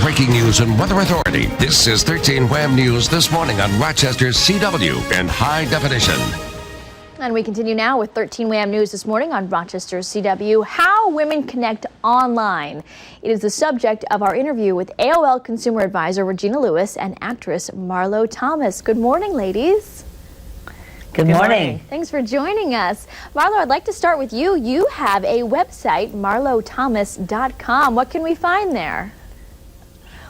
breaking news and weather authority. This is 13 Wham News this morning on Rochester's CW in high definition. And we continue now with 13 Wham News this morning on Rochester's CW, how women connect online. It is the subject of our interview with AOL consumer advisor Regina Lewis and actress Marlo Thomas. Good morning, ladies. Good morning. Thanks for joining us. Marlo, I'd like to start with you. You have a website, marlothomas.com. What can we find there?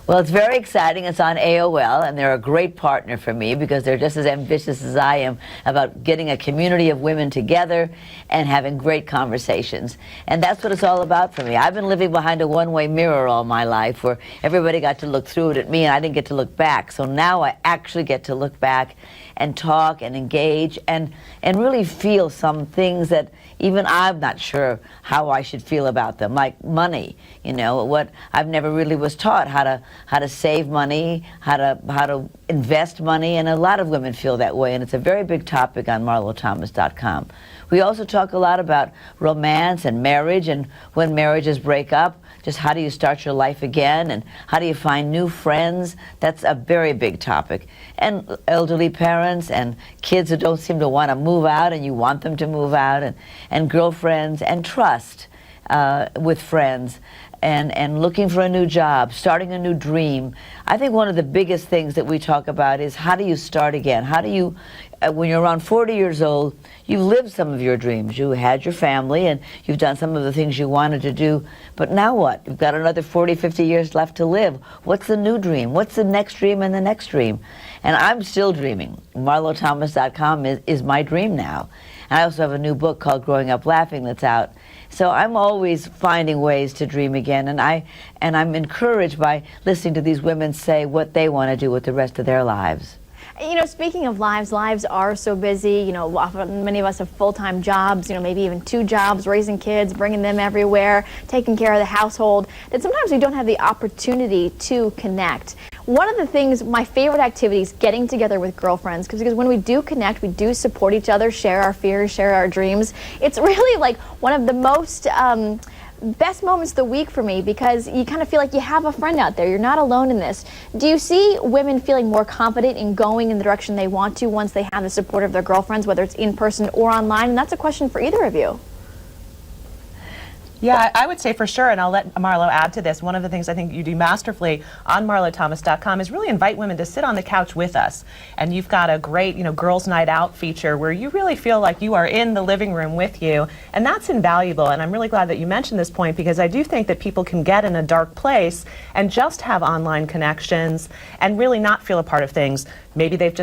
Well, it's very exciting. It's on AOL, and they're a great partner for me because they're just as ambitious as I am about getting a community of women together and having great conversations. And that's what it's all about for me. I've been living behind a one-way mirror all my life where everybody got to look through it at me and I didn't get to look back. So now I actually get to look back and talk and engage and really feel some things that even I'm not sure how I should feel about them, like money. You know, what I've never really was taught how to save money, how to invest money, and a lot of women feel that way, and it's a very big topic on marlothomas.com. We also talk a lot about romance and marriage, and when marriages break up, just how do you start your life again, and how do you find new friends? That's a very big topic. And elderly parents and kids who don't seem to want to move out and you want them to move out, and girlfriends, and trust with friends. And looking for a new job, starting a new dream. I think one of the biggest things that we talk about is how do you start again? How do you, when you're around 40 years old, you've lived some of your dreams. You had your family and you've done some of the things you wanted to do, but now what? You've got another 40, 50 years left to live. What's the new dream? What's the next dream and the next dream? And I'm still dreaming. marlothomas.com is my dream now. And I also have a new book called Growing Up Laughing that's out. So I'm always finding ways to dream again, and I'm encouraged by listening to these women say what they want to do with the rest of their lives. You know, speaking of lives are so busy. You know, often many of us have full-time jobs, you know, maybe even 2 jobs, raising kids, bringing them everywhere, taking care of the household, that sometimes we don't have the opportunity to connect. One of the things, my favorite activity is getting together with girlfriends, because when we do connect, we do support each other, share our fears, share our dreams. It's really like one of the most best moments of the week for me, because you kind of feel like you have a friend out there. You're not alone in this. Do you see women feeling more confident in going in the direction they want to once they have the support of their girlfriends, whether it's in person or online? And that's a question for either of you. Yeah, I would say for sure, and I'll let Marlo add to this. One of the things I think you do masterfully on marlothomas.com is really invite women to sit on the couch with us. And you've got a great, you know, girls' night out feature where you really feel like you are in the living room with you, and that's invaluable. And I'm really glad that you mentioned this point, because I do think that people can get in a dark place and just have online connections and really not feel a part of things. Maybe they're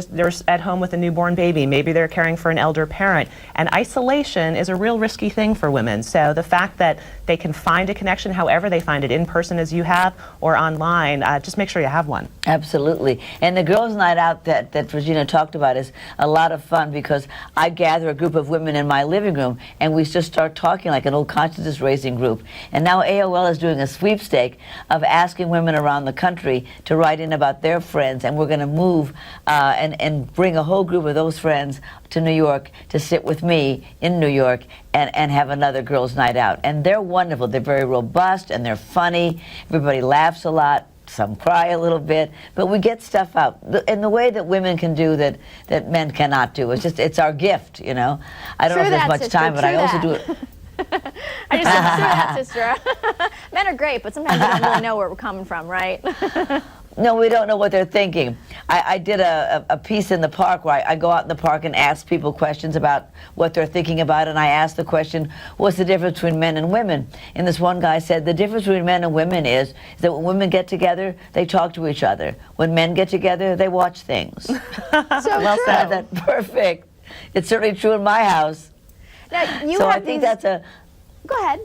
at home with a newborn baby. Maybe they're caring for an elder parent. And isolation is a real risky thing for women. So the fact that they can find a connection however they find it, in person as you have or online, just make sure you have one. Absolutely. And the girls' night out that Regina talked about is a lot of fun, because I gather a group of women in my living room and we just start talking like an old consciousness raising group. And now AOL is doing a sweepstake of asking women around the country to write in about their friends, and we're going to move and bring a whole group of those friends to New York to sit with me in New York and have another girls' night out. And they're wonderful. They're very robust and they're funny. Everybody laughs a lot. Some cry a little bit, but we get stuff out in the way that women can do that men cannot do. It's our gift, you know. I don't know if there's much time, but I also do it. I just said, true that, sister. Men are great, but sometimes we don't really know where we're coming from, right? No, we don't know what they're thinking. I did a piece in the park where I go out in the park and ask people questions about what they're thinking about, and I asked the question, what's the difference between men and women? And this one guy said, the difference between men and women is that when women get together, they talk to each other. When men get together, they watch things. So well true. said. That's perfect. It's certainly true in my house. Now, you so have I think these... that's a... Go ahead.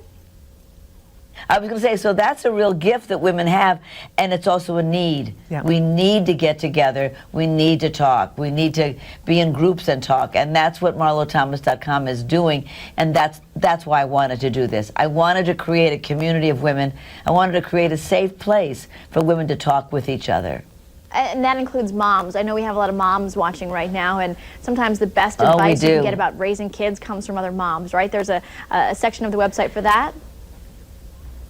I was going to say, so that's a real gift that women have, and it's also a need. Yeah. We need to get together. We need to talk. We need to be in groups and talk, and that's what marlothomas.com is doing, and that's why I wanted to do this. I wanted to create a community of women. I wanted to create a safe place for women to talk with each other. And that includes moms. I know we have a lot of moms watching right now, and sometimes the best advice you can get about raising kids comes from other moms, right? There's a section of the website for that.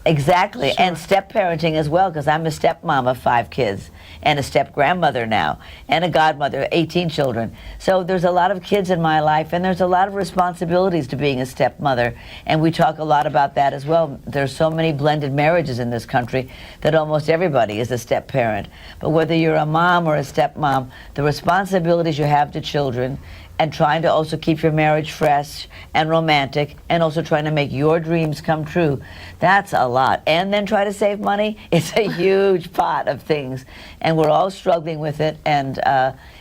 Exactly, and step-parenting as well, because I'm a stepmom of 5 kids, and a step-grandmother now, and a godmother, 18 children. So there's a lot of kids in my life, and there's a lot of responsibilities to being a stepmother, and we talk a lot about that as well. There's so many blended marriages in this country that almost everybody is a step-parent. But whether you're a mom or a stepmom, the responsibilities you have to children, and trying to also keep your marriage fresh and romantic, and also trying to make your dreams come true, that's a lot. And then try to save money. It's a huge pot of things, and we're all struggling with it, and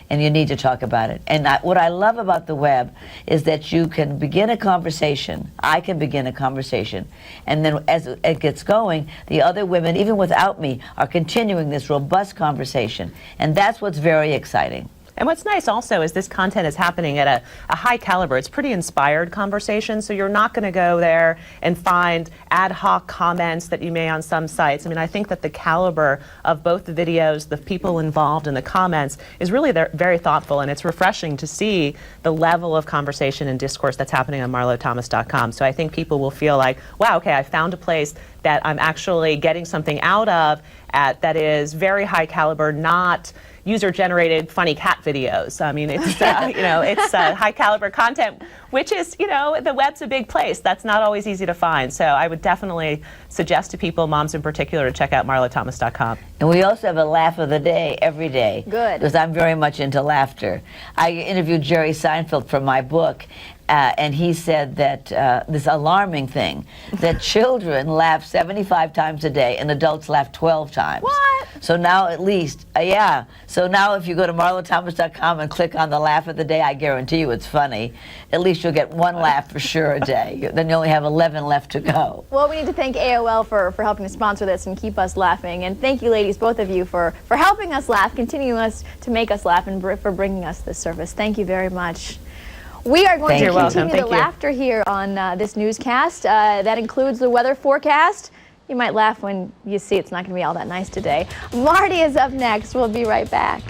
you need to talk about it. And what I love about the web is that you can begin a conversation. I can begin a conversation, and then as it gets going, the other women, even without me, are continuing this robust conversation, and that's what's very exciting. And what's nice also is this content is happening at a high caliber. It's pretty inspired conversation, so you're not going to go there and find ad hoc comments that you may on some sites. I mean, I think that the caliber of both the videos, the people involved, and the comments is really very thoughtful, and it's refreshing to see the level of conversation and discourse that's happening on marlothomas.com. So I think people will feel like, wow, okay, I found a place that I'm actually getting something out of that is very high caliber, not user-generated funny cat videos. I mean, it's it's high caliber content, which is, the web's a big place. That's not always easy to find. So I would definitely suggest to people, moms in particular, to check out marlothomas.com. And we also have a laugh of the day every day. Good. Because I'm very much into laughter. I interviewed Jerry Seinfeld for my book, and he said that this alarming thing, that children laugh 75 times a day and adults laugh 12 times. What? So now at least, So now if you go to marlothomas.com and click on the laugh of the day, I guarantee you it's funny. At least you'll get 1 laugh for sure a day. Then you only have 11 left to go. Well, we need to thank AOL for helping to sponsor this and keep us laughing. And thank you, ladies, both of you, for helping us laugh, continuing us to make us laugh, and for bringing us this service. Thank you very much. We are going to continue the laughter here on this newscast. That includes the weather forecast. You might laugh when you see it's not going to be all that nice today. Marty is up next. We'll be right back.